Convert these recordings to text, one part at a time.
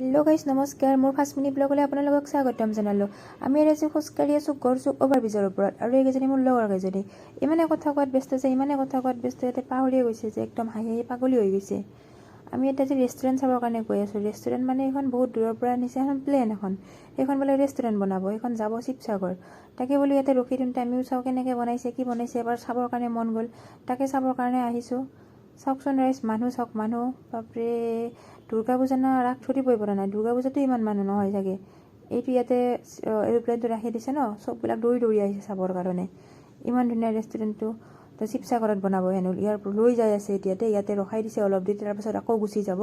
Hello' guys নমস্কাৰ। মোৰ 5 minute ব্লগলৈ আপোনালোকক স্বাগতম জনালোঁ। আমি আজি খোজকাঢ়ি আছোঁ গড়চুক অভাৰব্ৰিজৰ ওপৰত, আৰু এইকেইজনী মোৰ লগৰ কেইজনী ইমানে কথা কোৱাত ব্যস্ত যে ইয়াতে পাহৰিয়ে গৈছে যে একদম হাঁহি হাঁহি পাগলী হৈ গৈছে। আমি এতিয়া যে ৰেষ্টুৰেণ্ট চাবৰ কাৰণে গৈ আছোঁ। ৰেষ্টুৰেণ্ট মানে এইখন বহুত দূৰৰ পৰা আনিছে, এখন প্লেন এখন, সেইখন বোলে ৰেষ্টুৰেণ্ট বনাব, সেইখন যাব শিৱসাগৰ। তাকে বোলো ইয়াতে ৰখি দিওঁতে আমিও চাওঁ কেনেকৈ বনাইছে, কি বনাইছে, এবাৰ চাবৰ কাৰণে মন গ'ল, তাকে চাবৰ কাৰণে আহিছোঁ। চাওকচোন ৰাইজ, মানুহ চাওক, মানুহ বাপৰে। দুৰ্গা পূজা না ৰাস ধৰিবই পৰা নাই। দুৰ্গা পূজাতো ইমান মানুহ নহয় চাগে। এইটো ইয়াতে এৰোপ্লেনটো ৰাখি দিছে ন, চববিলাক দৌৰি দৌৰি আহিছে চাবৰ কাৰণে। ইমান ধুনীয়া ৰেষ্টুৰেণ্টটো তো শিৱসাগৰত বনাব হেনো, ইয়াৰ লৈ যাই আছে এতিয়াতে, ইয়াতে ৰখাই দিছে অলপ দেৰি, তাৰপাছত আকৌ গুচি যাব।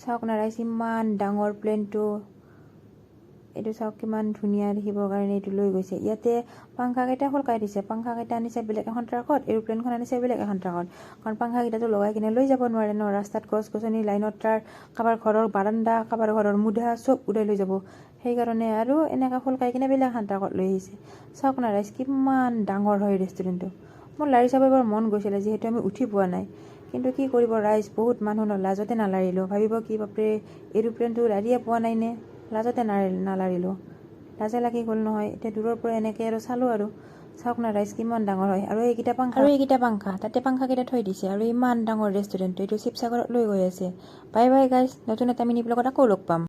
চাওক না ৰাইজ, ইমান ডাঙৰ প্লেনটো, এইটো চাওক কিমান ধুনীয়া দেখিবৰ কাৰণে এইটো লৈ গৈছে। ইয়াতে পাংখাকেইটা সলকাই দিছে, পাংখাকেইটা আনিছে বেলেগ এখন ট্ৰাকত, এৰোপ্লেনখন আনিছে বেলেগ এখন ট্ৰাকত। কাৰণ পাংখাকেইটাতো লগাই কিনে লৈ যাব নোৱাৰে ন, ৰাস্তাত গছ গছনি, লাইনত তাৰ, কাৰোবাৰ ঘৰৰ বাৰান্দা, কাৰোবাৰ ঘৰৰ মুধা চব উৰাই লৈ যাব। সেইকাৰণে আৰু এনেকৈ সলকাই কিনে বেলেগ এখন ট্ৰাকত লৈ আহিছে। চাওক না ৰাইজ, কিমান ডাঙৰ হয় ৰেষ্টুৰেণ্টটো। মোৰ লাৰি চাব এবাৰ মন গৈছিলে, যিহেতু আমি উঠি পোৱা নাই। কিন্তু কি কৰিব ৰাইজ, বহুত মানুহ লাজতে নালাৰিলোঁ। ভাবিব কি বাপৰে, এৰোপ্লেনটো লাৰিয়ে পোৱা নাই নে, লাজতে নালাৰিলোঁ, লাজে লাগি গ'ল নহয়। এতিয়া দূৰৰ পৰা এনেকৈ আৰু চালোঁ আৰু। চাওক না ৰাইজ, কিমান ডাঙৰ হয়। আৰু এইকেইটা পাংখা তাতে পাংখাকেইটা থৈ দিছে, আৰু ইমান ডাঙৰ ৰেষ্টুৰেণ্টটো এইটো শিৱসাগৰত লৈ গৈ আছে। বাই বাই গাইজ, নতুন এটা মিনি ব্লগত আকৌ লগ পাম।